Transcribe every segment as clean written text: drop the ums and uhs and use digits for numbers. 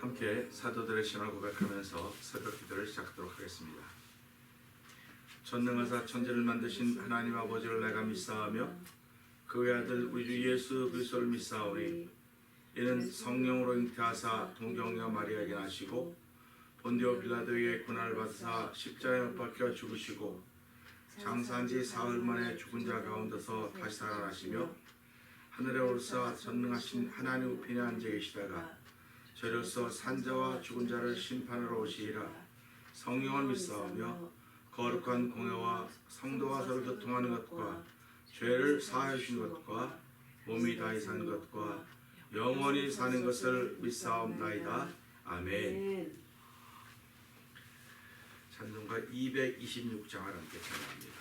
함께 사도들의 신앙을 고백하면서 새벽 기도를 시작하도록 하겠습니다. 전능하사 천지를 만드신 하나님 아버지를 내가 믿사하며 그의 아들 우리 주 예수 그리스도를 믿사오니 이는 성령으로 잉태하사 동정녀 마리아에게 나시고 본디오 빌라도에게 고난을 받으사 십자가에 못 박혀 죽으시고 장사한 지 사흘 만에 죽은 자 가운데서 다시 살아나시며 하늘에 오르사 전능하신 하나님 우편에 앉아 계시다가 저로서 산자와 죽은 자를 심판하러 오시리라. 성령을 믿사오며 거룩한 공회와 성도와 서로 교통하는 것과 죄를 사하여 주신 것과 몸이 다시 사는 것과 영원히 사는 것을 믿사옵나이다. 아멘. 찬송가 226장을 함께 찬양합니다.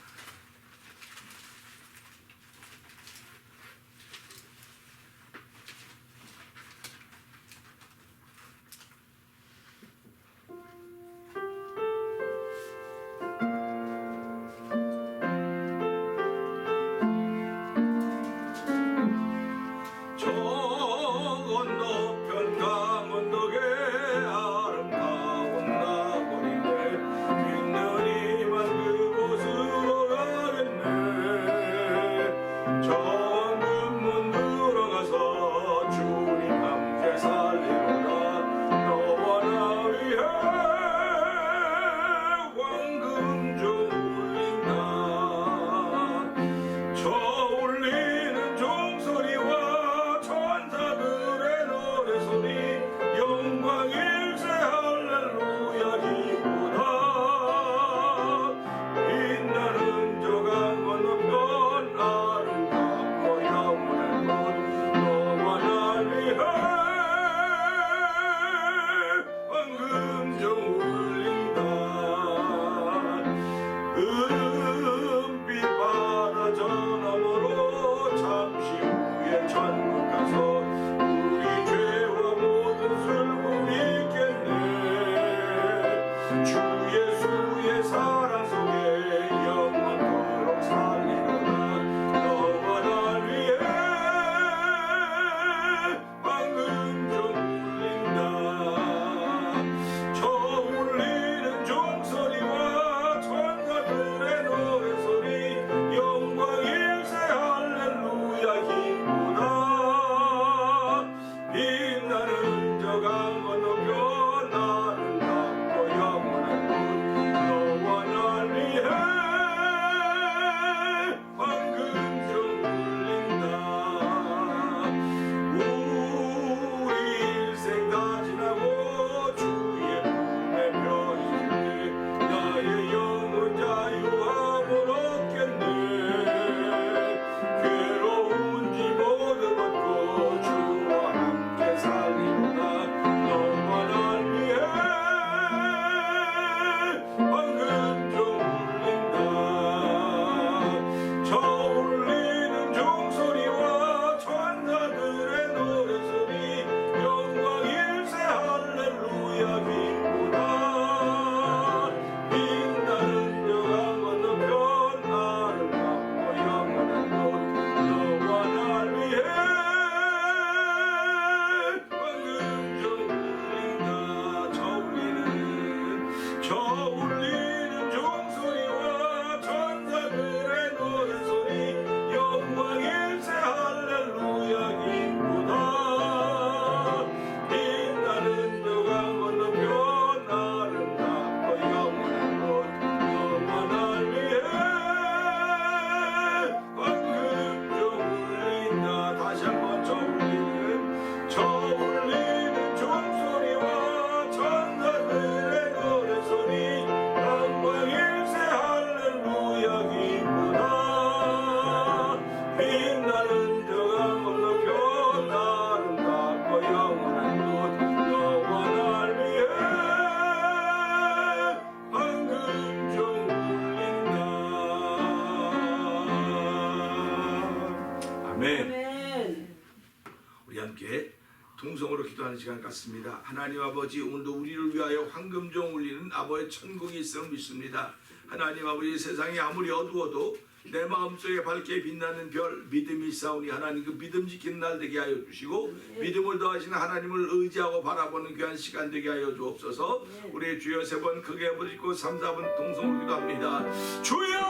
통성으로 기도하는 시간 같습니다. 하나님 아버지, 오늘도 우리를 위하여 황금종 울리는 아버지의 천국이 있음을 믿습니다. 하나님 아버지, 세상이 아무리 어두워도 내 마음속에 밝게 빛나는 별 믿음이 있사오니 하나님 그 믿음 지키는 날 되게 하여 주시고 믿음을 더하시는 하나님을 의지하고 바라보는 귀한 시간 되게 하여 주옵소서. 우리 주여 세 번 크게 부르짖고 3, 4분 동성으로 기도합니다. 주여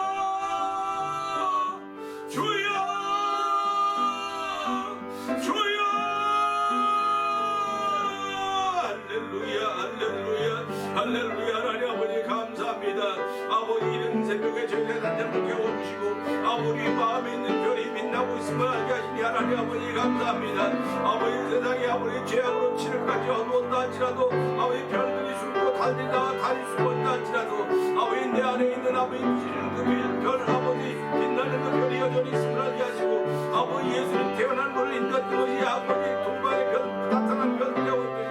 주여 주여 할렐루야 할렐루야 할렐루야. 하나님 아버지 감사합니다. 아버지 이른 새벽에 저희의 단장을 깨워주시고 아버지 마음에 있는 별이 빛나고 있음을 알게 하시니 하나님 아버지 감사합니다. 아버지 세상에 아버지 죄악으로 칠흑까지 어두웠다 할지라도 아버지 별들이 숨고 달이 숨었다 할지라도 아버지 내 안에 있는 아버지 그 별 아버지 빛나는 그 별이 여전히 있음을 알게 하시고 아버지 예수님 태어난 것을 인도했던 것이 아버지 동방의 별 나타난 별이라고 했듯이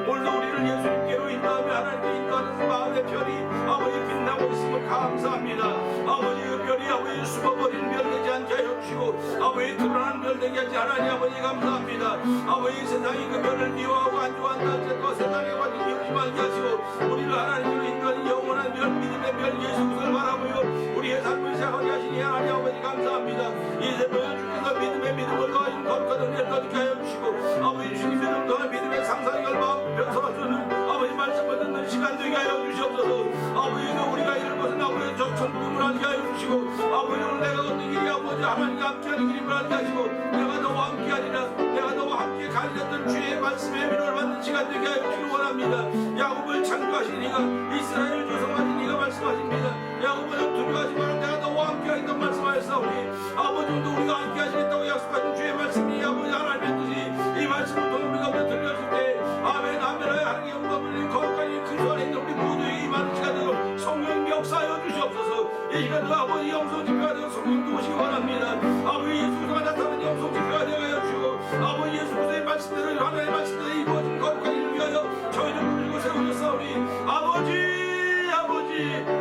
오늘도 우리를 예수님께로 인도하며 하나님께 인도하는 마음의 별이 아버지 빛나고 있음을 감사합니다. 아버지 그 별이 아버지 숨어버린 별 되지 않게 하여 주시고 아버지 드러나는 별 되게 하지 하나님 아버지 감사합니다. 아버지 세상이 그 별을 미워하고 안 좋아한다 할지라도 세상에 관심 미우지 말게 하시고 우리를 하나님으로 인도하는 영원한 별 믿음의 별 예수 그리스도를 바라보며 우리의 삶을 시작하게 하시니 하나님 아버지 감사합니다. 이 새벽에 주께서 믿음의 믿음을 더하신 거룩한 은혜를 더하게 하여 주시고 아버지 주님 믿음 더한 믿음의 상상력을 마음 변성하시는 아버지 말씀을 듣는 시간 되게 하여 주시옵소서. 아버지도 우리가 이런 것은 아버지 천국을 알게 하여 주시고 아버지 오늘 내가 어떤 길이 아버지 하나님과 함께하는 길임을 알게 하시고 내가 너와 함께하리라 내가 너와 함께 가리렸던 주의 말씀의 위로를 받는 시간 되게 하여 주시기 원합니다. 야곱을 창조하신 이가 이스라엘을 조성하신 이가 말씀하십니다. 야곱을 두려워하지 마라 내가 너와 함께하겠다고 말씀하셨사오니 아버지 오늘도 우리가 함께하시겠다고 약속하신 주의 말씀이 아버지 하나님의 뜻이 이 말씀을 통해 우리가 들렸을 때 아멘 아멘하여 하나님의 영광을 거룩한 그리스도 안에 있는 우리 모두에게 임하는 시간으로 성령님 역사하여 주시옵소서. 이 시간도 아버지 영성 집회가 되어 성령님 오시기 원합니다. 아버지 예수 그리스도가 나타나는 영성 집회가 되어 하여 주시고 아버지 예수 그리스도의 말씀대로 하나님의 말씀대로 이루어진 거룩한 일을 위하여 저희를 부르고 세우셨사오니 아버지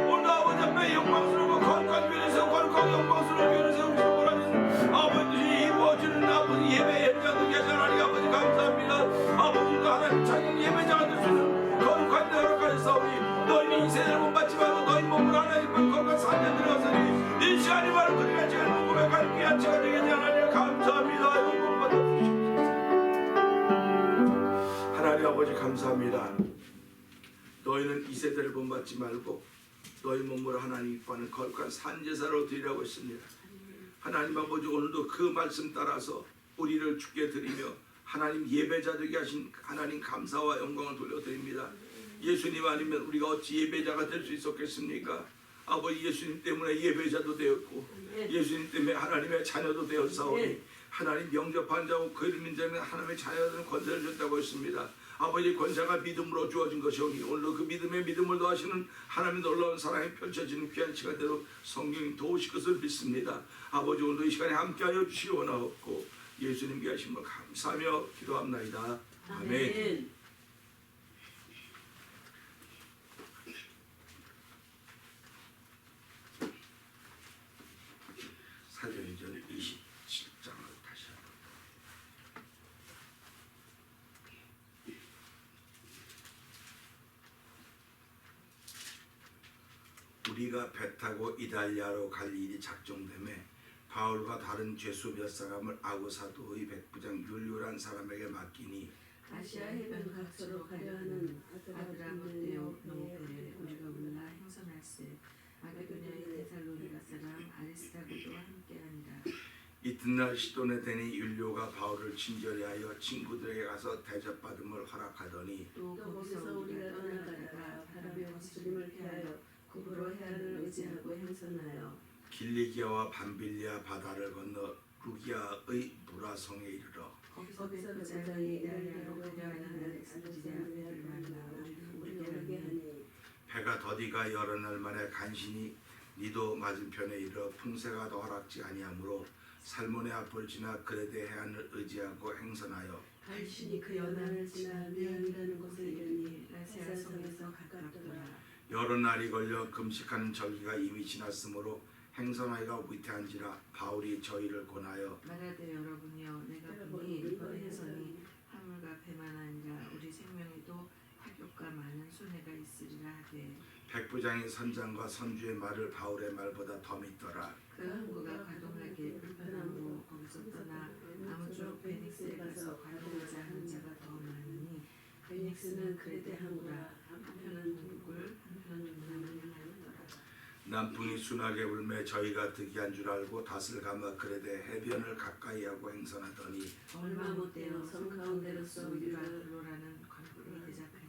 오늘 아버지 앞에 영광스러워 거룩한 교회를 세우고 거룩하고 영광스러운 교회를 세우시기 원하는 아버지 이루어지는 아버지 예배 현장을 위해서 하나님 아버지 감사합니다. 아버지도 하나님 자기 예배자가 될 수 있는 거룩한 데 허락하여 싸우니 너희는 인생을 못 받지 말고 너희 몸을 하나님 거룩한 산에 들어가서니 이 시간이 바로 그리가 지금 고백하는 귀한 시간 되겠니 하나님 감사합니다. 영광 받아 주시옵소서. 하나님 아버지 감사합니다. 너희는 이 세대를 본받지 말고 너희 몸을 하나님 기뻐하는 거룩한 산제사로 드리라고 했습니다. 하나님 아버지 오늘도 그 말씀 따라서 우리를 주께 드리며 하나님 예배자 되게 하신 하나님 감사와 영광을 돌려드립니다. 예수님 아니면 우리가 어찌 예배자가 될 수 있었겠습니까? 아버지 예수님 때문에 예배자도 되었고 예수님 때문에 하나님의 자녀도 되었사오니 하나님 영접한 자고 그 이름 인자는 하나님의 자녀들은 권세를 줬다고 했습니다. 아버지 권세가 믿음으로 주어진 것이오니 오늘도 그 믿음에 믿음을 더하시는 하나님의 놀라운 사랑이 펼쳐지는 귀한 시간대로 성령님 도우실 것을 믿습니다. 아버지 오늘도 이 시간에 함께하여 주시기 원하옵고 예수님께 하심을 감사하며 기도합나이다. 아멘. 사도행전 27장을 다시 우리가 배 타고 이달리아로 갈 일이 작정되매 바울과 다른 죄수 몇 사람을 아고 사도의 백부장 율리오란 사람에게 맡기니 아시아 해변 각처로 가려하는 아드라모데오 노베 우리가 올라 행선할세 마게도냐의 데살로니가 사람 아리스타고도 함께하니라. 이튿날 시돈에 대니 율리오가 바울을 친절히하여 친구들에게 가서 대접받음을 허락하더니 또 거기서 우리가 떠나가다가 바람에 주님을 피하여 구부로 해안을 의지하고 행선하여 길리기아와 밤빌리아 바다를 건너 루기아의 무라성에 이르러 거기서 백부장이 이달리아로 가려하는 알렉산드리아를 만나 우리에게 하니 배가 더디가 여러 날 만에 간신히 니도 맞은편에 이르러 풍세가 더 허락지 아니하므로 살몬의 앞을 지나 그레데 해안을 의지하고 행선하여 간신히 그 연안을 지나 미안이라는 곳에 이르니 라세아 성에서 가깝더라. 여러 날이 걸려 금식하는 절기가 이미 지났으므로 행선하기가 위태한지라 바울이 저희를 권하여 말하되 여러분이여 내가 보니 이번 해선이 화물과 배만 아니라 우리 생명에도 타격과 많은 손해가 있으리라 하되 백부장이 선장과 선주의 말을 바울의 말보다 더 믿더라. 그 항구가 가동하기 불편함으로 거기서 떠나 아무쪼록 베닉스에 가서 가동하자 하는 자가 더 많으니 베닉스는 그레데 항구라. 한편은 동굴 한편은 동남을 향하였더라. 남풍이 순하게 불매 저희가 득이한 줄 알고 닷을 감아 그레데 해변을 가까이하고 행선하더니 얼마 못되어 섬 가운데로서 유라로라는 광구를 대적하니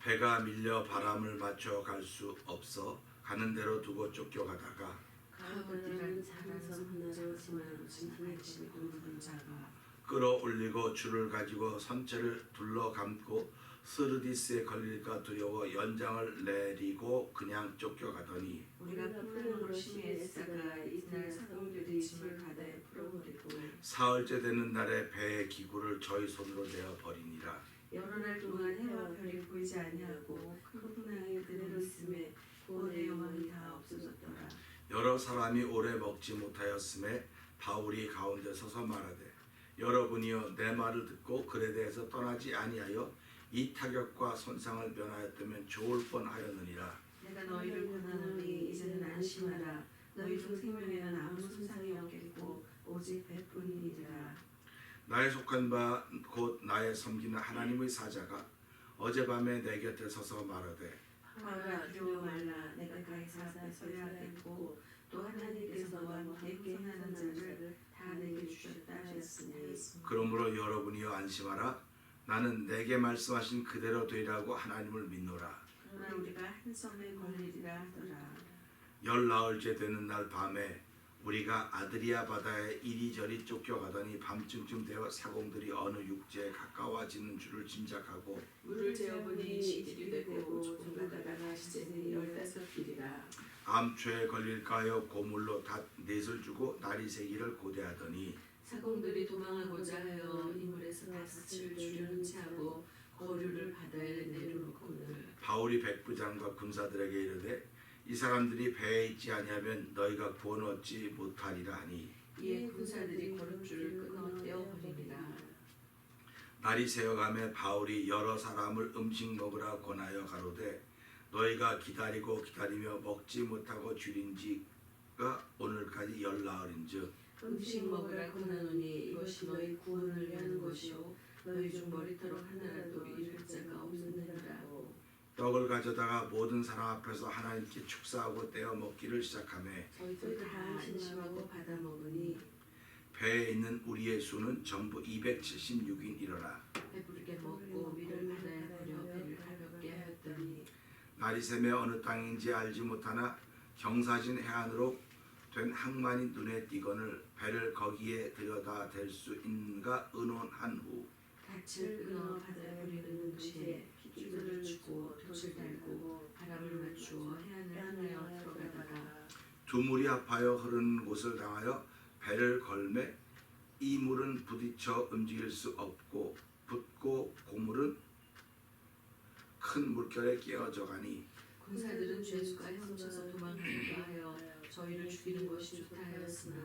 배가 밀려 바람을 맞춰 갈 수 없어 가는 대로 두고 쫓겨가다가 가우디라는 작은 섬 하나로 지나치고 묻은 자가 끌어올리고 줄을 가지고 선체를 둘러 감고 스르디스에 걸릴까 두려워 연장을 내리고 그냥 쫓겨가더니 우리가 풍랑으로 심히 애쓰다가 이날 사공들이 짐을 바다에 풀어버리고 사흘째 되는 날에 배의 기구를 저희 손으로 내어 버리니라. 여러 날 동안 해와 별이 보이지 아니하고 큰 풍랑이 그대로 있음에 구원의 영광이 다 없어졌더라. 여러 사람이 오래 먹지 못하였음에 바울이 가운데 서서 말하되 여러분이여 내 말을 듣고 그레데에서 떠나지 아니하여 이 타격과 손상을 면하였다면 좋을 뻔하였느니라. 내가 너희를 권하노니 이제는 안심하라. 너희 중 생명에는 아무 손상이 없겠고 오직 배뿐이니라. 나의 속한 바 곧 나의 섬기는 하나님의 사자가 어젯밤에 내 곁에 서서 말하되 바울아 두려워 말라. 내가 가이사 앞에 서야 하겠고 또 하나님께서 너와 함께 행하는 자를 다 내게 주셨다 하셨으니 그러므로 여러분이여 안심하라. 나는 내게 말씀하신 그대로 되리라고 하나님을 믿노라. 그러나 우리가 한 섬에 걸리리라 하더라. 열 나흘째 되는 날 밤에 우리가 아드리아 바다에 이리저리 쫓겨가더니 밤쯤쯤 되어 사공들이 어느 육지에 가까워지는 줄을 짐작하고 물을 재어보니 10길이 되고 조금 가다가 시제는 15길이라. 암초에 걸릴까요 고물로 닷 넷을 주고 날이 새기를 고대하더니 사공들이 도망하고자 하여 이물에서 닷을 주려는 체하고 거류를 바다에 내려놓고는 바울이 백부장과 군사들에게 이르되 이 사람들이 배에 있지 아니하면 너희가 구원 얻지 못하리라 하니 이에 군사들이 거름줄을 끊어 떼어버리니라. 날이 새어가매 바울이 여러 사람을 음식 먹으라 권하여 가로되 너희가 기다리고 기다리며 먹지 못하고 줄인 지가 오늘까지 열 나흘인즉 음식 먹으라 권하노니 이것이 너희 구원을 위하는 것이요 너희 중 머리털 하나라도 잃을 자가 없느니라. 떡을 가져다가 모든 사람 앞에서 하나님께 축사하고 떼어 먹기를 시작하매 저희도 다 안심하고 받아 먹으니 배에 있는 우리의 수는 전부 276인이러라. 배부르게 먹고 밀을 바다에 버려 배를 가볍게 하였더니 날이 새며 어느 땅인지 알지 못하나 경사진 해안으로 된 항만이 눈에 띄거늘 배를 거기에 들여다 댈 수 있는가 의논한 후 닻을 끊어 바다에 버리는 동시에 핏줄을 주고 돛을 달고 바람을 맞추어 해안을 향하여 들어가다가 두 물이 합하여 흐르는 곳을 당하여 배를 걸매 이 물은 부딪혀 움직일 수 없고 붓고 고물은 큰 물결에 깨어져 가니 군사들은 죄수가 헤엄쳐서 도망하기도 하여 저희를 죽이는 것이 좋다 하였으나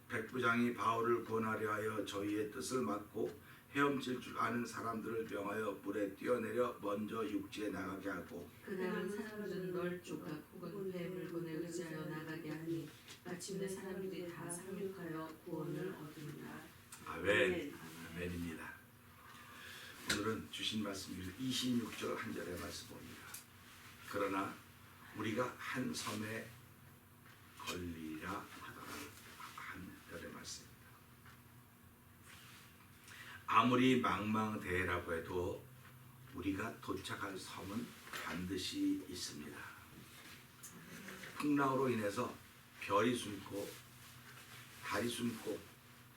백부장이 바울을 권하려 하여 저희의 뜻을 막고 헤엄칠 줄 아는 사람들을 명하여 물에 뛰어내려 먼저 육지에 나가게 하고 그 남은 사람들은 널 조각 혹은 배 물건에 의지하여 나가게 하니 마침내 사람들이 다 상륙하여 구원을 얻으리라. 아멘. 아멘입니다. 오늘은 주신 말씀 26절 한 절의 말씀 봅니다. 그러나 우리가 한 섬에 걸리라 하더라. 한 절의 말씀입니다. 아무리 망망대해라고 해도 우리가 도착할 섬은 반드시 있습니다. 풍랑으로 인해서 별이 숨고 달이 숨고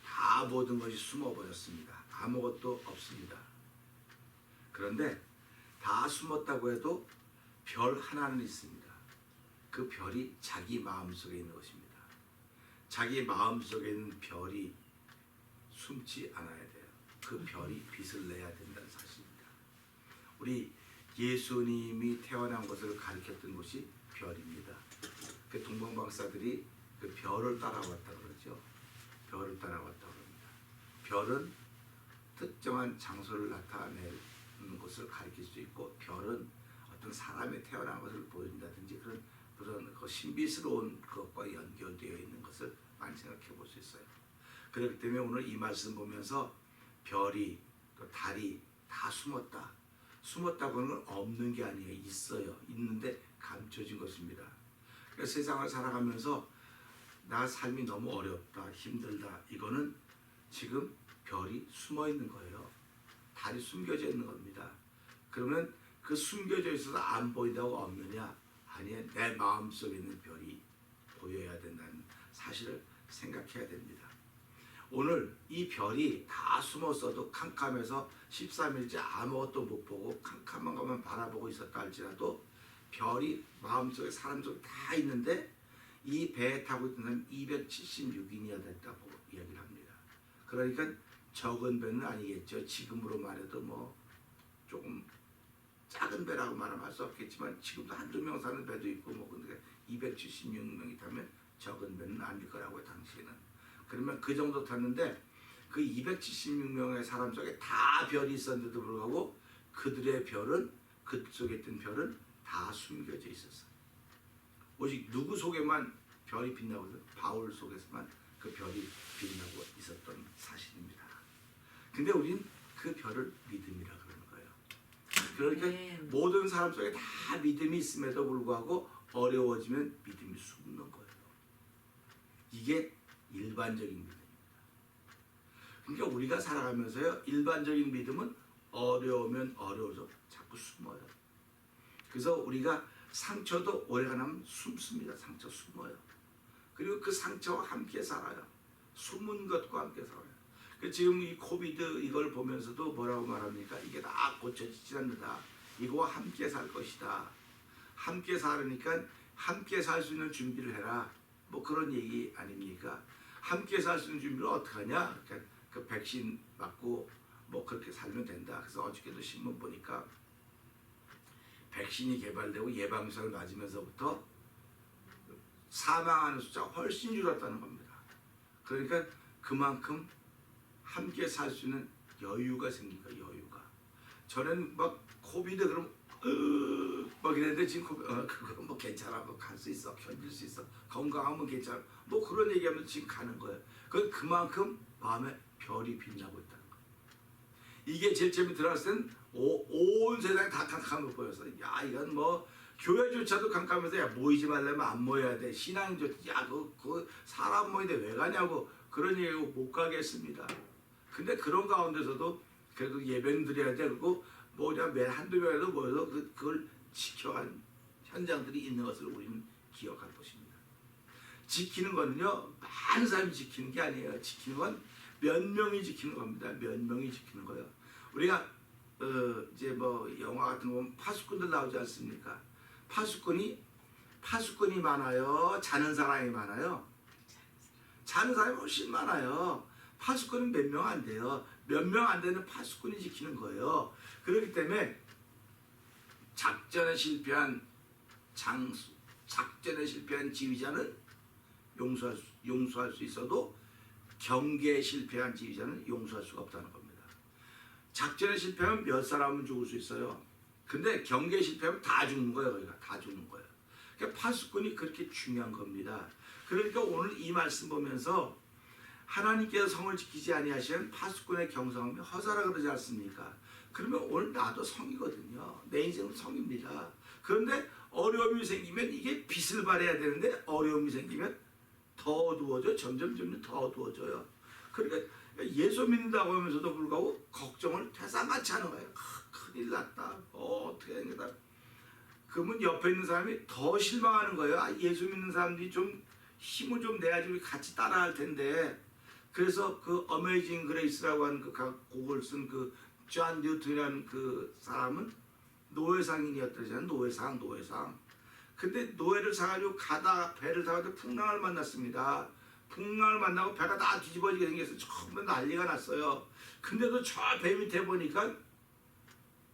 다 모든 것이 숨어버렸습니다. 아무것도 없습니다. 그런데 다 숨었다고 해도 별 하나는 있습니다. 그 별이 자기 마음속에 있는 것입니다. 자기 마음속에 있는 별이 숨지 않아야 돼요. 그 별이 빛을 내야 된다는 사실입니다. 우리 예수님이 태어난 것을 가리켰던 곳이 별입니다. 그 동방박사들이 그 별을 따라왔다 그러죠. 별을 따라왔다 그럽니다. 별은 특정한 장소를 나타내는 것을 가리킬 수 있고 별은 어떤 사람의 태어난 것을 보여준다든지 그런 그 신비스러운 것과 연결되어 있는 것을 많이 생각해 볼 수 있어요. 그렇기 때문에 오늘 이 말씀 보면서 별이 또 달이 다 숨었다. 숨었다고 하는 건 없는 게 아니에요. 있어요. 있는데 감춰진 것입니다. 그래서 세상을 살아가면서 나 삶이 너무 어렵다, 힘들다. 이거는 지금 별이 숨어 있는 거예요. 달이 숨겨져 있는 겁니다. 그러면 그 숨겨져 있어서 안 보인다고 없느냐? 아니에요. 내 마음속에 있는 별이 보여야 된다는 사실을 생각해야 됩니다. 오늘 이 별이 다 숨었어도 캄캄해서 13일째 아무것도 못 보고 캄캄한 것만 바라보고 있었다 할지라도 별이 마음속에 사람 속에 다 있는데 이 배에 타고 있던 사람이 276인이나 됐다고 이야기를 합니다. 그러니까 적은 배는 아니겠죠. 지금으로 말해도 뭐 조금 작은 배라고 말할 수 없겠지만 지금도 한두 명 사는 배도 있고 뭐 근데 276명이 타면 적은 배는 아닐 거라고요. 당시에는. 그러면 그 정도 탔는데 그 276명의 사람 속에 다 별이 있었는데도 불구하고 그들의 별은 그 속에 있던 별은 다 숨겨져 있었어요. 오직 누구 속에만 별이 빛나고 있어요? 바울 속에서만 그 별이 빛나고 있었던 사실입니다. 근데 우린 그 별을 믿음이라 그러는 거예요. 그러니까 모든 사람 속에 다 믿음이 있음에도 불구하고 어려워지면 믿음이 숨는 거예요. 이게 일반적인 믿음입니다. 그러니까 우리가 살아가면서요, 일반적인 믿음은 어려우면 어려워서 자꾸 숨어요. 그래서 우리가 상처도 오래가면 숨습니다. 상처 숨어요. 그리고 그 상처와 함께 살아요. 숨은 것과 함께 살아요. 지금 이 코비드 이걸 보면서도 뭐라고 말합니까? 이게 다 고쳐지지 않는다. 이거와 함께 살 것이다. 함께 살으니까 함께 살 수 있는 준비를 해라. 뭐 그런 얘기 아닙니까? 함께 살 수 있는 준비를 어떻게 하냐? 그러니까 그 백신 맞고 뭐 그렇게 살면 된다. 그래서 어저께도 신문 보니까 백신이 개발되고 예방주사를 맞으면서부터 사망하는 숫자가 훨씬 줄었다는 겁니다. 그러니까 그만큼 함께 살 수 있는 여유가 생긴 거예요. 여유가. 전에는 막 코비드 그럼 막 이랬는데 지금 그거 뭐 괜찮아, 뭐 갈 수 있어, 견딜 수 있어, 건강하면 괜찮아, 뭐 그런 얘기하면 지금 가는 거예요. 그만큼 마음에 별이 빛나고 있다는 거예요. 이게 제일 처음에 들어갔을 땐 온 세상이 다 캄캄한 거 보여서 야 이건 뭐 교회조차도 캄캄해서 야 모이지 말려면 안 모여야 돼. 신앙조차 그 사람 모이는데 왜 가냐고 그런 얘기하고 못 가겠습니다. 근데 그런 가운데서도 그래도 예배는 드려야 되고 뭐냐 매 한두 명이라도 모여서 그걸 지켜간 현장들이 있는 것을 우리는 기억할 것입니다. 지키는 거는요 많은 사람이 지키는 게 아니에요. 지키는 건 몇 명이 지키는 겁니다. 몇 명이 지키는 거예요. 우리가 이제 뭐 영화 같은 거 보면 파수꾼들 나오지 않습니까? 파수꾼이 많아요. 자는 사람이 많아요. 자는 사람이 훨씬 많아요. 파수꾼은 몇 명 안 돼요. 몇 명 안 되는 파수꾼이 지키는 거예요. 그렇기 때문에 작전에 실패한 지휘자는 용서할 수 있어도 경계에 실패한 지휘자는 용서할 수가 없다는 겁니다. 작전에 실패하면 몇 사람은 죽을 수 있어요. 근데 경계에 실패하면 다 죽는 거예요. 그러니까 다 죽는 거예요. 그러니까 파수꾼이 그렇게 중요한 겁니다. 그러니까 오늘 이 말씀 보면서 하나님께서 성을 지키지 아니하시면 파수꾼의 경성함이 허사라 그러지 않습니까? 그러면 오늘 나도 성이거든요. 내 인생은 성입니다. 그런데 어려움이 생기면 이게 빛을 발해야 되는데 어려움이 생기면 더 어두워져. 점점 더 어두워져요. 그러니까 예수 믿는다고 하면서도 불구하고 걱정을 태산같이 하는 거예요. 큰일 났다. 어떻게 된 거다. 그러면 옆에 있는 사람이 더 실망하는 거예요. 예수 믿는 사람들이 좀 힘을 좀 내야지 우리 같이 따라할 텐데. 그래서 그 어메이징 그레이스라고 하는 그 곡을 쓴 그 존 뉴턴이라는 그 사람은 노예상인이었더잖아요. 노예상. 근데 노예를 사가지고 가다 배를 타가지고 풍랑을 만났습니다. 풍랑을 만나고 배가 다 뒤집어지게 생겨서 처음에 난리가 났어요. 근데도 저 배 밑에 보니까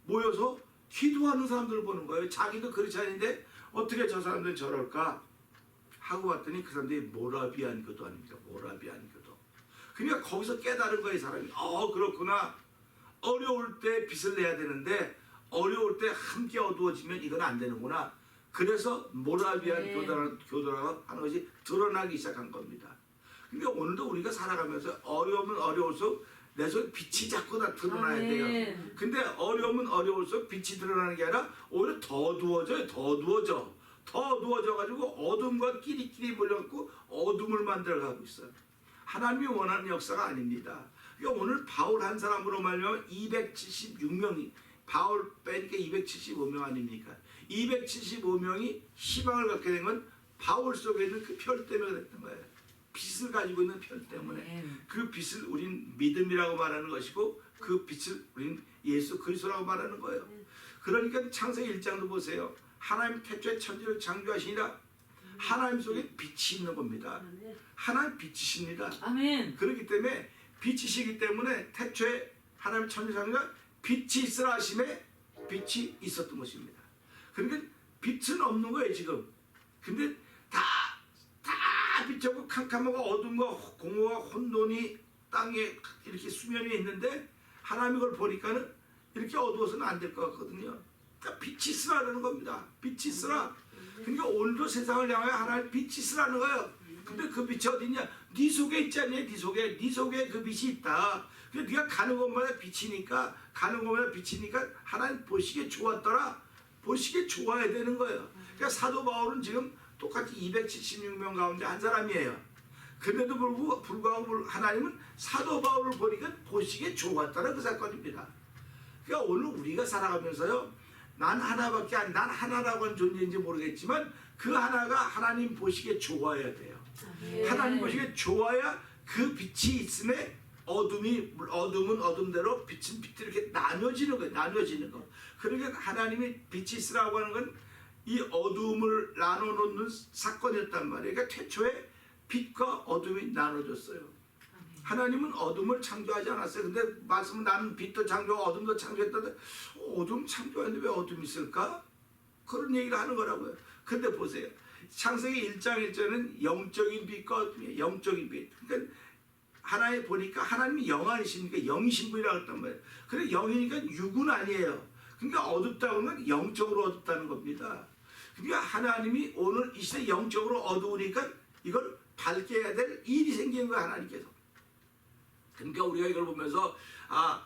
모여서 기도하는 사람들을 보는 거예요. 자기도 그렇지 않은데 어떻게 저 사람들은 저럴까 하고 봤더니 그 사람들이 모라비안 교도 아닙니까? 모라비안 교도. 그러니까 거기서 깨달은 거예요. 이 사람이. 그렇구나. 어려울 때 빚을 내야 되는데 어려울 때 함께 어두워지면 이건 안 되는구나. 그래서 모라비안 교도라고 하는 것이 드러나기 시작한 겁니다. 그러니까 오늘도 우리가 살아가면서 어려우면 어려울수록 내 속에 빛이 자꾸 다 드러나야 돼요. 근데 어려우면 어려울수록 빛이 드러나는 게 아니라 오히려 더 어두워져요. 더 어두워져가지고 어둠과 끼리끼리 몰려갖고 어둠을 만들어가고 있어요. 하나님이 원하는 역사가 아닙니다. 그러니까 오늘 바울 한 사람으로 말하면 276명이 바울 빼니까 275명 아닙니까? 275명이 희망을 갖게 된 건 바울 속에 있는 그 별 때문에 그랬던 거예요. 빛을 가지고 있는 별 때문에. 그 빛을 우린 믿음이라고 말하는 것이고 그 빛을 우린 예수 그리스도라고 말하는 거예요. 그러니까 창세기 1장도 보세요. 하나님 태초에 천지를 창조하시니라. 하나님 속에 빛이 있는 겁니다. 하나님 빛이십니다. 아멘. 그렇기 때문에 빛이시기 때문에 태초에 하나님 천지 창조가 빛이 있으라 하심에 빛이 있었던 것입니다. 그러니까 빛은 없는 거예요 지금. 근데 다 빛하고 캄캄하고 어둠과 공허와 혼돈이 땅에 이렇게 수면에 있는데 하나님이 그걸 보니까는 이렇게 어두워서는 안 될 것 같거든요. 그러니까 빛이 있으라는 겁니다. 빛이 있으라. 그러니까 오늘도 세상을 향하여 하나님 빛이 있으라는 거예요. 근데 그 빛이 어디냐? 네 속에 있지 않냐? 네 속에 그 빛이 있다. 그러니까 네가 가는 곳마다 비치니까 하나님 보시기에 좋았더라. 보시기에 좋아야 되는 거예요. 그러니까 사도 바울은 지금 똑같이 276명 가운데 한 사람이에요. 그런데도 불구하고 하나님은 사도 바울을 보니까 보시기에 좋았다는 그 사건입니다. 그러니까 오늘 우리가 살아가면서요, 난 하나라고 하는 존재인지 모르겠지만 그 하나가 하나님 보시기에 좋아야 돼요. 하나님 보시기에 좋아야 그 빛이 있음에 어둠은 어둠대로 빛은 빛 이렇게 나눠지는 거. 그러니까 하나님이 빛이 있으라고 하는 건 이 어둠을 나눠놓는 사건이었단 말이에요. 그러니까 태초에 빛과 어둠이 나눠졌어요. 하나님은 어둠을 창조하지 않았어요. 근데 말씀은 나는 빛도 창조하고 어둠도 창조했다는데 어둠 창조하는데 왜 어둠이 있을까? 그런 얘기를 하는 거라고요. 근데 보세요. 창세기 1장 1절은 영적인 빛과 어둠이에요. 영적인 빛. 그러니까 하나에 보니까 하나님이 영 아니십니까? 영이신 분이라고 했단 말이에요. 그래 영이니까 육은 아니에요. 그러니까 어둡다고 하면 영적으로 어둡다는 겁니다. 그러니까 하나님이 오늘 이 시대 영적으로 어두우니까 이걸 밝게 해야 될 일이 생긴 거예요. 하나님께서. 그러니까 우리가 이걸 보면서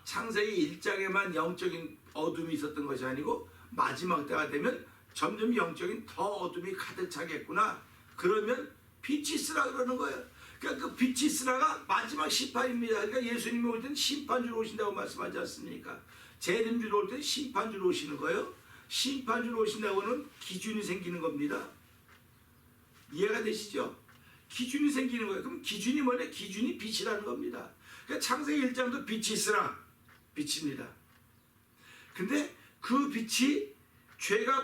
창세기 1장에만 영적인 어둠이 있었던 것이 아니고 마지막 때가 되면 점점 영적인 더 어둠이 가득 차겠구나. 그러면 빛이 있으라 그러는 거예요. 그러니까 그 빛이 있으라가 마지막 심판입니다. 그러니까 예수님이 올 때는 심판주로 오신다고 말씀하지 않습니까? 재림주로 올 때는 심판주로 오시는 거예요. 심판주로 오신다고는 기준이 생기는 겁니다. 이해가 되시죠? 기준이 생기는 거예요. 그럼 기준이 뭐냐? 기준이 빛이라는 겁니다. 그러니까 창세기 1장도 빛이 있으라. 빛입니다. 근데 그 빛이 죄가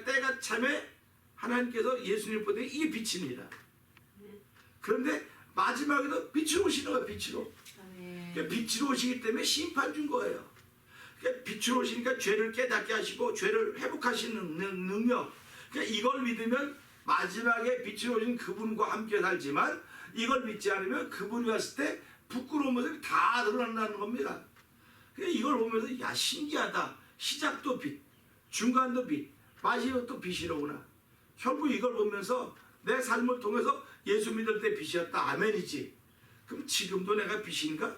때가 참에 하나님께서 예수님 보내 이게 빛입니다. 그런데 마지막에도 빛으로 오시는 거예요. 빛으로. 그러니까 빛으로 오시기 때문에 심판 준 거예요. 그러니까 빛으로 오시니까 죄를 깨닫게 하시고 죄를 회복하시는 능력. 그러니까 이걸 믿으면 마지막에 빛으로 오신 그분과 함께 살지만 이걸 믿지 않으면 그분이 왔을 때 부끄러운 모습이 다 드러난다는 겁니다. 그러니까 이걸 보면서 야 신기하다. 시작도 빛, 중간도 빛, 마지막도 빛이로구나. 결국 이걸 보면서 내 삶을 통해서 예수 믿을 때 빛이었다. 아멘이지. 그럼 지금도 내가 빛인가?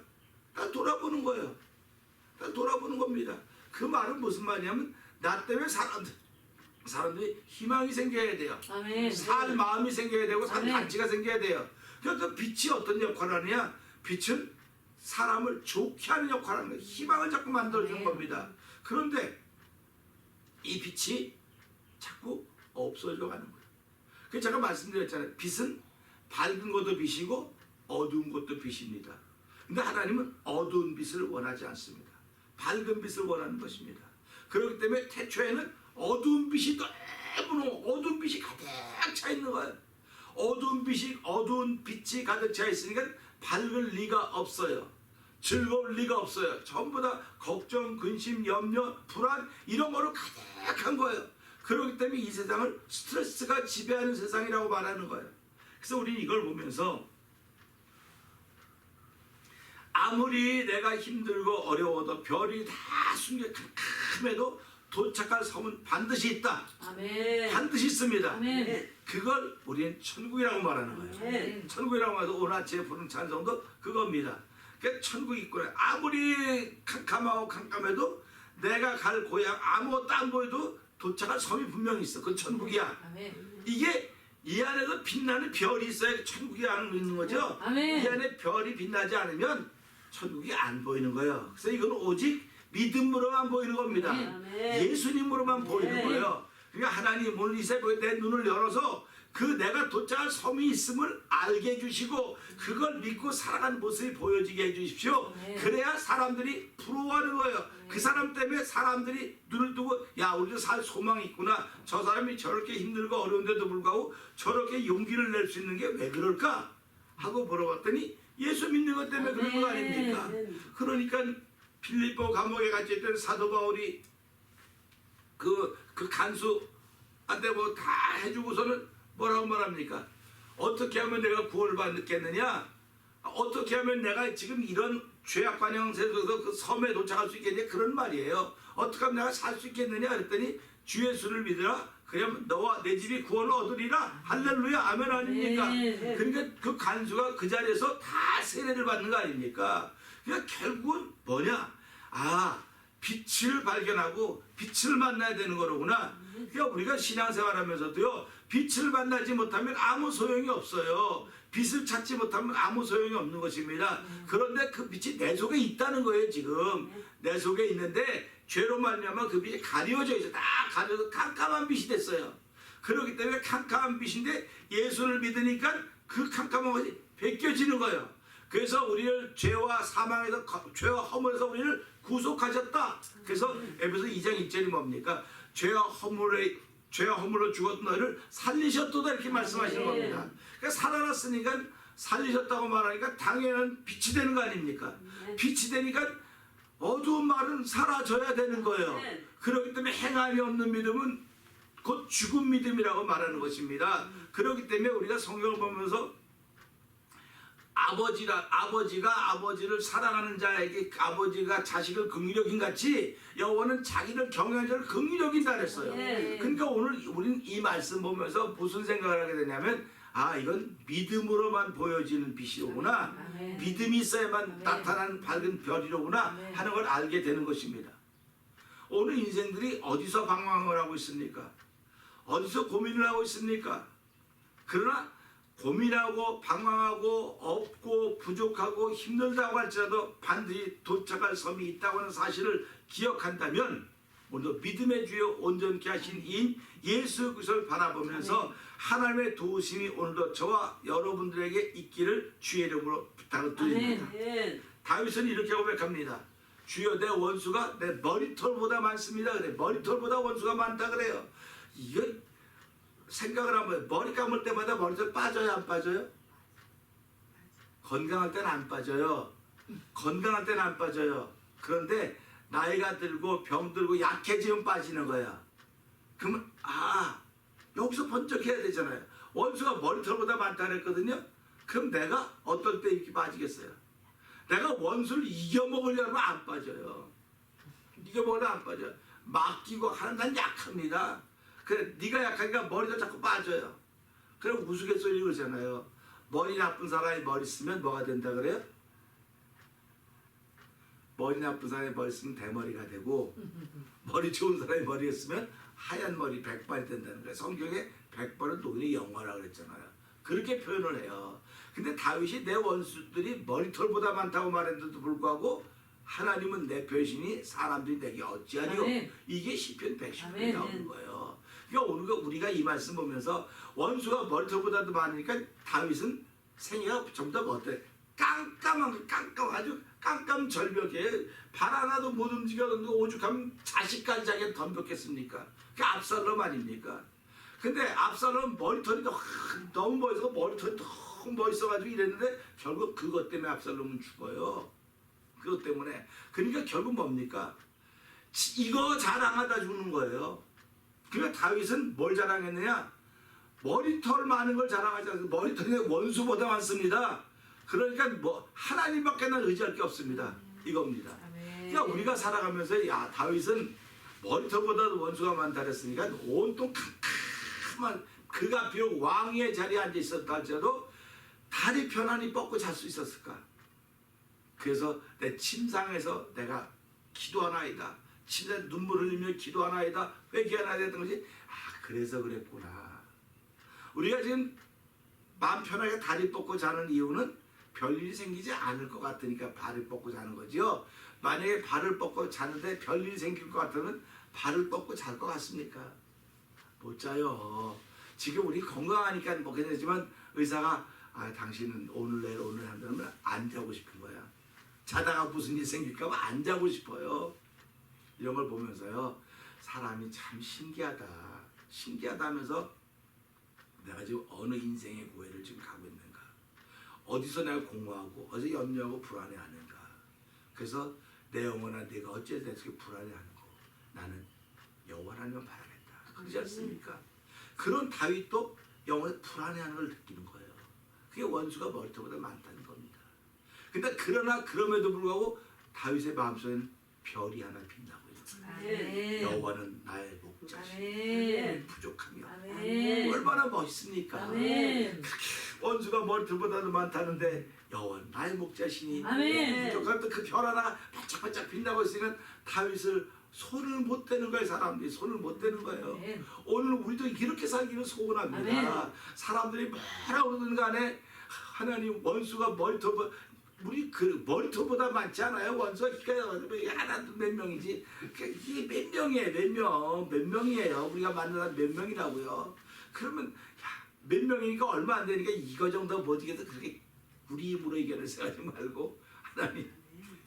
난 돌아보는 거예요. 난 돌아보는 겁니다. 그 말은 무슨 말이냐면 나 때문에 사람들이 희망이 생겨야 돼요. 아멘. 살 마음이 생겨야 되고 살 가치가 생겨야 돼요. 그러니까 그 빛이 어떤 역할을 하느냐? 빛은 사람을 좋게 하는 역할을 하는 거예요. 희망을 자꾸 만들어주는 겁니다. 그런데 이 빛이 자꾸 없어져 가는 거예요. 그래서 제가 말씀드렸잖아요. 빛은 밝은 것도 빛이고 어두운 것도 빛입니다. 근데 하나님은 어두운 빛을 원하지 않습니다. 밝은 빛을 원하는 것입니다. 그렇기 때문에 태초에는 어두운 빛이 너무 어두운 빛이 가득 차 있는 거예요. 어두운 빛이 가득 차 있으니까 밝을 리가 없어요. 즐거울 리가 없어요. 전부 다 걱정, 근심, 염려, 불안 이런 거로 가득한 거예요. 그렇기 때문에 이 세상을 스트레스가 지배하는 세상이라고 말하는 거예요. 그래서 우리는 이걸 보면서 아무리 내가 힘들고 어려워도 별이 다 숨겨 캄캄해도 도착할 섬은 반드시 있다. 아멘. 반드시 있습니다. 아멘. 그걸 우리는 천국이라고 말하는 거예요. 아멘. 천국이라고 해서 오늘 아침에 부른 찬송도 그겁니다. 그러니까 천국이 있구나. 아무리 캄캄하고 캄캄해도 내가 갈 고향 아무것도 안 보여도 도착할 섬이 분명히 있어. 그건 천국이야. 아멘. 이게 이 안에서 빛나는 별이 있어야 천국이 안 있는 거죠. 아멘. 이 안에 별이 빛나지 않으면 천국이 안 보이는 거예요. 그래서 이건 오직 믿음으로만 보이는 겁니다. 아멘. 예수님으로만 보이는 아멘. 거예요. 그러니까 하나님 오늘 이 새벽에 내 눈을 열어서 그 내가 도착할 섬이 있음을 알게 해주시고 그걸 믿고 살아가는 모습이 보여지게 해주십시오. 아멘. 그래야 사람들이 부러워하는 거예요. 그 사람 때문에 사람들이 눈을 뜨고 야 우리도 살 소망이 있구나. 저 사람이 저렇게 힘들고 어려운데도 불구하고 저렇게 용기를 낼 수 있는 게 왜 그럴까? 하고 물어봤더니 예수 믿는 것 때문에 그런 거 아닙니까? 그러니까 필리포 감옥에 갇혀 있던 사도 바울이 그 간수한테 뭐 다 해주고서는 뭐라고 말합니까? 어떻게 하면 내가 구원을 받겠느냐? 어떻게 하면 내가 지금 이런 죄악관 형세에서 그 섬에 도착할 수 있겠냐? 그런 말이에요. 어떻게 하면 내가 살 수 있겠느냐? 그랬더니 주 예수를 믿으라. 그러면 너와 내 집이 구원을 얻으리라. 할렐루야 아멘 아닙니까? 네. 그러니까 그 간수가 그 자리에서 다 세례를 받는 거 아닙니까? 그러니까 결국은 뭐냐? 아 빛을 발견하고 빛을 만나야 되는 거로구나. 그러니까 우리가 신앙생활하면서도요 빛을 만나지 못하면 아무 소용이 없어요. 빛을 찾지 못하면 아무 소용이 없는 것입니다. 그런데 그 빛이 내 속에 있다는 거예요. 지금 내 속에 있는데 죄로 말미암아 그 빛이 가려져 있어. 다 가려서 캄캄한 빛이 됐어요. 그렇기 때문에 캄캄한 빛인데 예수를 믿으니까 그 캄캄한 것이 벗겨지는 거예요. 그래서 우리를 죄와 사망에서 죄와 허물에서 우리를 구속하셨다. 그래서 에베소 2장 1절이 뭡니까? 죄와 허물로 죽었던 너희를 살리셨도다 이렇게 말씀하시는 겁니다. 그러니까 살아났으니까 살리셨다고 말하니까 당연한 빛이 되는 거 아닙니까? 빛이 되니까 어두운 말은 사라져야 되는 거예요. 그렇기 때문에 행함이 없는 믿음은 곧 죽은 믿음이라고 말하는 것입니다. 그렇기 때문에 우리가 성경을 보면서 아버지가 아버지를 사랑하는 자에게 아버지가 자식을 긍휼히 여긴 같이 여호와는 자기를 경외하는 자를 긍휼히 여긴다 그랬어요. 네. 그러니까 오늘 우리는 이 말씀 보면서 무슨 생각을 하게 되냐면 아 이건 믿음으로만 보여지는 빛이로구나. 아멘. 믿음이 있어야만 아멘. 나타나는 밝은 별이로구나 아멘. 하는 걸 알게 되는 것입니다. 오늘 인생들이 어디서 방황을 하고 있습니까? 어디서 고민을 하고 있습니까? 그러나 고민하고 방황하고 없고 부족하고 힘들다고 할지라도 반드시 도착할 섬이 있다고 하는 사실을 기억한다면 오늘도 믿음의 주여 온전케 하신 이 예수 그리스도를 바라보면서 하나님의 도우심이 오늘도 저와 여러분들에게 있기를 주의 이름으로 부탁을 드립니다. 다윗은 이렇게 고백합니다. 주여 내 원수가 내 머리털보다 많습니다. 그래 머리털보다 원수가 많다 그래요. 이거 생각을 한번 머리 감을 때마다 머리털 빠져요 안 빠져요? 건강할 때는 안 빠져요. 건강할 때는 안 빠져요. 그런데 나이가 들고 병들고 약해지면 빠지는 거야. 그러면 여기서 번쩍해야 되잖아요. 원수가 머리털보다 많다 그랬거든요. 그럼 내가 어떨 때 이렇게 빠지겠어요? 내가 원수를 이겨먹으려면 안 빠져요. 이겨먹으려면 안 빠져요. 맡기고 하는 난 약합니다. 그래 네가 약하니까 머리도 자꾸 빠져요. 그럼 우스갯소리 그러잖아요. 머리 나쁜 사람이 머리 쓰면 뭐가 된다 그래요? 머리 나쁜 사람이 머리 쓰면 대머리가 되고 머리 좋은 사람이 머리에 쓰면 하얀 머리 백발이 된다는 거예요. 성경에 백발은 노인의 영화라고 그랬잖아요. 그렇게 표현을 해요. 근데 다윗이 내 원수들이 머리털보다 많다고 말했는데도 불구하고 하나님은 내 배신이 사람들이 내게 어찌하리요. 이게 시편 110편에 나오는 거예요. 그러니까 우리가 이 말씀 보면서 원수가 머리털보다도 많으니까 다윗은 생애가 전부 다 어때? 아주 깜깜절벽에 발 하나도 못 움직여 오죽하면 자식까지 자기가 덤볐겠습니까? 그게 압살롬 아닙니까? 근데 압살롬 머리털이 너무 멋있어 머리털이 너무 멋있어가지고 이랬는데 결국 그것 때문에 압살롬은 죽어요. 그것 때문에. 그러니까 결국 뭡니까? 이거 자랑하다 죽는 거예요. 그러니까 다윗은 뭘 자랑했느냐? 머리털 많은 걸 자랑하지 않습니다. 머리털이 원수보다 많습니다. 그러니까 뭐 하나님밖에 는 의지할 게 없습니다. 이겁니다. 그러니까 우리가 살아가면서 야 다윗은 머리털보다도 원수가 많다 그랬으니까 온통 캄캄한 그가 비록 왕의 자리에 앉아 있었다 할지라도 다리 편안히 뻗고 잘 수 있었을까? 그래서 내 침상에서 내가 기도하나이다. 침상에 눈물 흘리며 기도하나이다. 왜 기도하나이다 했던 거지? 아 그래서 그랬구나. 우리가 지금 마음 편하게 다리 뻗고 자는 이유는 별일이 생기지 않을 것 같으니까 발을 뻗고 자는 거지요. 만약에 발을 뻗고 자는데 별일이 생길 것 같으면 발을 뻗고 잘 것 같습니까? 못 자요. 지금 우리 건강하니까 뭐 괜찮지만 의사가 아 당신은 오늘 내일 한다면 안 자고 싶은 거야. 자다가 무슨 일 생길까 봐 안 자고 싶어요. 이런 걸 보면서요. 사람이 참 신기하다. 신기하다 하면서 내가 지금 어느 인생의 고해를 지금 가고 있는가. 어디서 내가 공허하고 어디서 염려하고 불안해하는가. 그래서 내 영혼아 네가 어찌 대해서 불안해하는고 나는 여호와 하나님만 바라겠다. 그러지 않습니까? 그런 다윗도 영혼에 불안해하는 걸 느끼는 거예요. 그게 원수가 머리털보다 많다는 겁니다. 근데 그러나 그럼에도 불구하고 다윗의 마음속에는 별이 하나 빛나고 있어요. 여호와는 나의 목자시니 부족하며 얼마나 멋있습니까? 그렇게 원수가 머리털보다도 많다는데 여호와는 나의 목자시니 부족하면 그 별 하나 반짝반짝 빛나고 있으면 다윗을 손을 못 대는 거예요. 사람들이 손을 못 대는 거예요. 오늘 우리도 이렇게 살기는 소원합니다. 사람들이 뭐라 그러든 간에 하나님 원수가 머리털보다 우리 그 머리털보다 많지 않아요. 원수가 하나도 몇 명이지. 이게 몇 명이에요. 몇 명이에요. 우리가 만난 사람 몇 명이라고요. 그러면 야, 몇 명이니까 얼마 안 되니까 이거 정도 못 이겨서 그렇게 우리 힘으로 이겨낼 생각하지 말고 하나님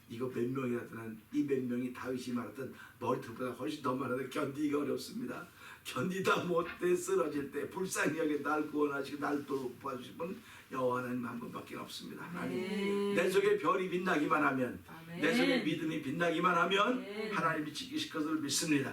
이거 몇 명이라든 이 몇 명이 다윗이 말했던 머리털보다 훨씬 더 많아도 견디기가 어렵습니다. 견디다 못해 쓰러질 때 불쌍히 여겨 날 구원하시고 날 도와주시면 여호와 하나님 한 분밖에 없습니다. 하나님 내 속에 별이 빛나기만 하면 내 속에 믿음이 빛나기만 하면 하나님이 지키실 것을 믿습니다.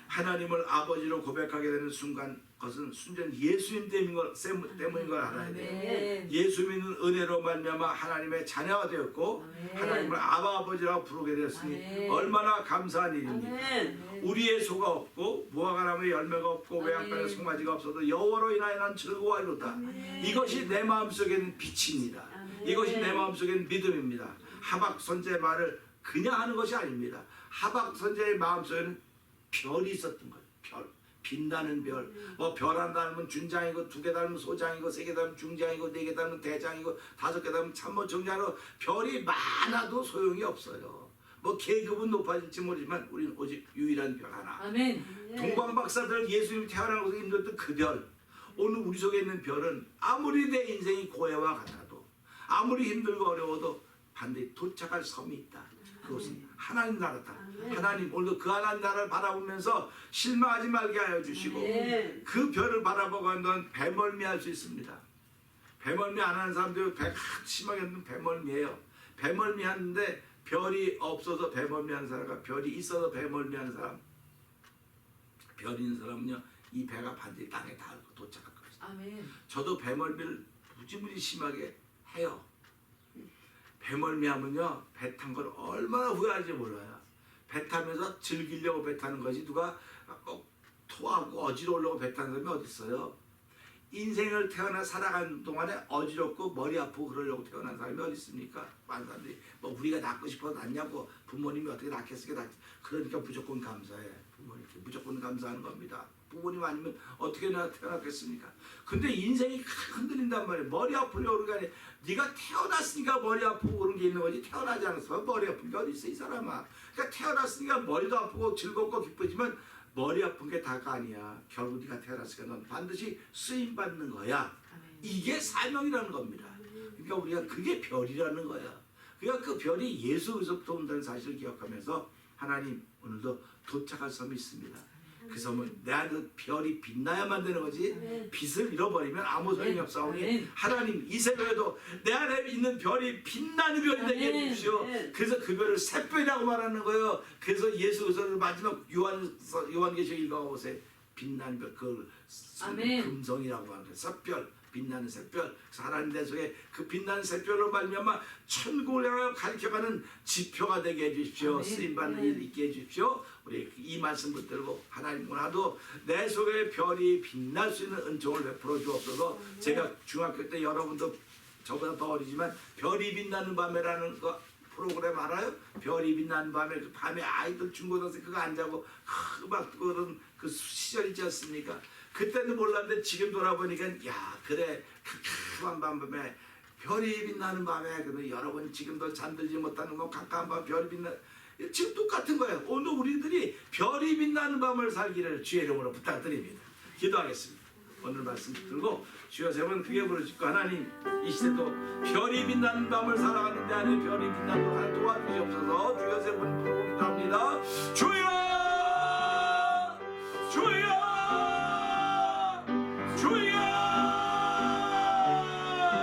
하나님을 아버지로 고백하게 되는 순간 그것은 순전 예수님 때문인 걸 알아야 돼요. 예수 믿는 은혜로 말미암아 하나님의 자녀가 되었고 하나님을 아버지라고 부르게 되었으니 얼마나 감사한 일입니까? 우리의 소가 없고 무화과나무에 열매가 없고 외양간에 송아지가 없어도 여호와로 인하여 난 즐거워하리로다. 이것이 내 마음속에는 빛입니다. 이것이 내 마음속에는 믿음입니다. 하박 선지자의 말을 그냥 하는 것이 아닙니다. 하박 선지자의 마음속에는 별이 있었던 거예요. 별. 빛나는 별. 뭐 별 하나 달면 준장이고 두 개 달면 소장이고 세 개 달면 중장이고 네 개 달면 대장이고 다섯 개 달면 참모 정장으로 별이 많아도 소용이 없어요. 뭐 계급은 높아질지 모르지만 우리는 오직 유일한 별 하나. 동방 박사들 예수님 태어나고 힘들었던 그 별. 오늘 우리 속에 있는 별은 아무리 내 인생이 고해와 같아도 아무리 힘들고 어려워도 반드시 도착할 섬이 있다. 그것은 하나님 나라다. 하나님 오늘도 그 하나님 나라를 바라보면서 실망하지 말게 하여 주시고 그 별을 바라보고 한다면 배멀미할 수 있습니다. 배멀미 안 하는 사람들 배가 심하게 하는 배멀미예요. 배멀미하는데 별이 없어서 배멀미하는 사람과 별이 있어서 배멀미하는 사람, 별이 있는 사람은요 이 배가 반드시 땅에 닿고 도착할 것입니다. 저도 배멀미를 무지무지 심하게 해요. 배멀미하면요 배 탄 걸 얼마나 후회하는지 몰라요. 배 타면서 즐기려고 배 타는 거지 누가 꼭 토하고 어지러우려고 배 타는 사람이 어디 있어요. 인생을 태어나 살아가는 동안에 어지럽고 머리 아프고 그러려고 태어난 사람이 어디 있습니까? 많은 사람들이 뭐 우리가 낳고 싶어서 낳냐고 부모님이 어떻게 낳겠으니까 그러니까 무조건 감사해. 부모님께 무조건 감사하는 겁니다. 부모님 아니면 어떻게 내가 태어났겠습니까? 근데 인생이 흔들린단 말이에요. 머리 아프려고 그런 게 아니라 네가 태어났으니까 머리 아프고 그런 게 있는 거지 태어나지 않았으면 머리 아픈 게 어디 있어 이 사람아. 그러니까 태어났으니까 머리도 아프고 즐겁고 기쁘지만 머리 아픈 게 다가 아니야. 결국 네가 태어났으니까 넌 반드시 쓰임받는 거야. 이게 사명이라는 겁니다. 그러니까 우리가 그게 별이라는 거야. 그러니까 그 별이 예수에서부터 온다는 사실을 기억하면서 하나님 오늘도 도착할 섬이 있습니다. 그 섬은 내 안에서 별이 빛나야만 되는 거지 빛을 잃어버리면 아무 소용이 없사오니 하나님 이 새벽에도 내 안에 있는 별이 빛나는 별이 되게 해주십시오. 그래서 그 별을 샛별이라고 말하는 거예요. 그래서 예수서를 마지막 요한계시록 읽어보세요. 빛나는 별 그걸 금성이라고 하는 거예요. 샛별 빛나는 샛별. 하나님 내 속에 그 빛나는 샛별로 말미암아 천국을 향하여 가르쳐가는 지표가 되게 해주십시오. 쓰임받는 일 있게 해주십시오. 우리 이 말씀 붙들고 하나님 오늘도 내 속에 별이 빛날 수 있는 은총을 베풀어 주옵소서. 제가 중학교 때 여러분도 저보다 더 어리지만 별이 빛나는 밤에라는 거 프로그램 알아요? 별이 빛나는 밤에 그 밤에 아이들 중고등생 그거 안 자고 음악 듣고 그런 그 시절 있지 않습니까? 그때는 몰랐는데 지금 돌아보니까 야 그래 캄캄한 밤에 별이 빛나는 밤에 그러면 여러분 지금도 잠들지 못하는 거 캄캄한 밤 별이 빛나 지금 똑같은 거예요. 오늘 우리들이 별이 빛나는 밤을 살기를 주의 이름으로 부탁드립니다. 기도하겠습니다. 오늘 말씀 들고 주여 세번 크게 부르시고 하나님 이 시대도 별이 빛나는 밤을 살아가는 데 안에 별이 빛나도록 하나 도와주시옵소서. 주여 세번 부르고 기도합니다. 주여 주여 주여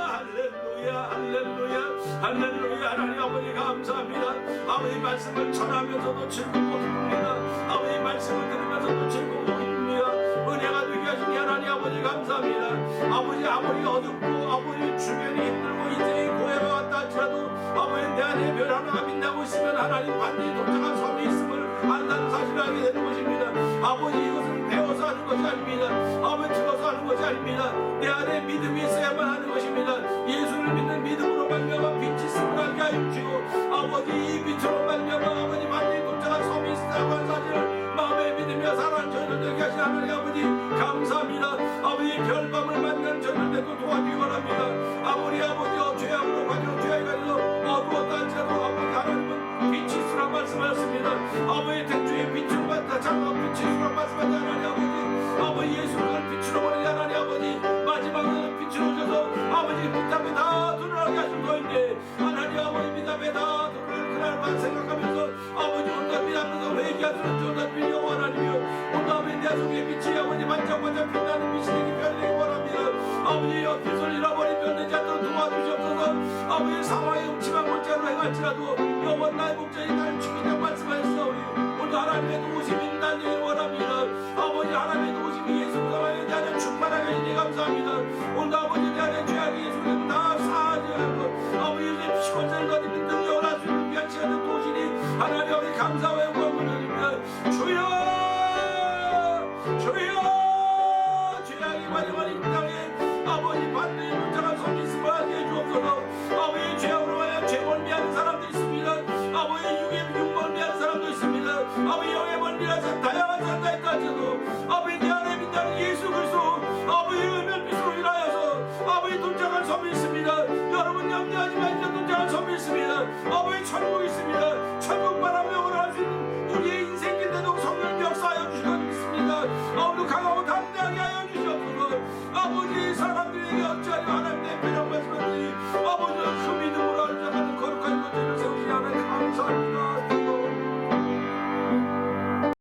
할렐루야 할렐루야 할렐루야. 하나님 아버지 감사합니다. 아버지 말씀을 전하면서도 즐겁고 기쁩니다. 아버지 말씀을 들으면서도 즐겁고 기쁩니다. 은혜가 되게 하시니 하나님 아버지 감사합니다. 아버지 아무리 어둡고 아버지 주변이 힘들고 인생이 고해가 왔다 할지라도 아버지 내 안에 별 하나가 빛나고 있으면 하나님 반드시 도착한 섬이 있음을 안다는 사실을 알게 되는 것입니다. 아버지 이것은 배워서 하는 것이 아닙니다. 아버지 들어서 하는 것이 아닙니다. 내 안에 믿음이 있어야만 하는 것입니다. 예수를 믿는 믿음으로 말미암아 빛이 있음을 알게 하여 주시고 아버지 이 빛으로 말미암아 아버지 반드시 도착한 섬이 있다고 하는 사실을 마음에 믿으며 살아가는 저희들 되게 하신 하나님 아버지 감사합니다. 아버지 별밤을 만나는 저희들도 도와주기 바랍니다. 아무리 아버지 죄악으로 가지고 죄악이 가지고 어두웠다 할지라도 아버지 하나님은 빛이 있으라 말씀하셨습니다. 아버지 택주의 빛을 받다 장막 빛이 있으라 말씀하신 하나님 아버지 아버지 예수를 빛으로 보내는 하나님 아버지 마지막으로 빛으로 오셔서 아버지 빛 앞에 다 드러나게 하신 터인데 하나님 아버지 빛 앞에 다 드러날 그날만 생각하면서 아버지 온갖 빛 앞에서 회개하시는 존귀한 빛이 원하니며 온갖 아버지 내 속에 빛이 아버지 반짝반짝 빛나는 빛이 되기 편리하기 원합니다. 아버지 옆에서 잃어버린 변되지 않도록 도와주시옵소서. 아버지 상황에 음침한 골짜기로 행할지라도 영원 나의 목자이 나를 죽이자 말씀하셨사오니 오늘 하나님의 도우심이 인달리길 원합니다. 아버지 하나님의 도우심이 예수 그리스도에 대한 충만하게 하시니 감사합니다. 오늘 아버지 내 안에 죄악이 예수 그리스도 다 사하지 않고 아버지 이제 피곤을 거리는 능력을 할 수 있는 위한 시간을 도우시니 하나님 아버지 감사와 영광을 드립니다. 주여 주여 죄악이 마지막 이 땅에 아버지 반드시 도착한 섬이 있음을 알게 해주옵소서. 아버지 죄악으로 하여 죄 멀미하는 사람도 있습니다. 아버지 육 멀미하는 사람도 있습니다. 아버지 영의 멀미하는 다양한 사람도 있다 할지라도 아버지 내 안에 빛나는 예수 그리스도 아버지 은별빛으로 인하여서 아버지 도착한 섬이 있습니다. 여러분 염려하지 마시고 도착한 섬이 있습니다. 아버지 천국이 있습니다.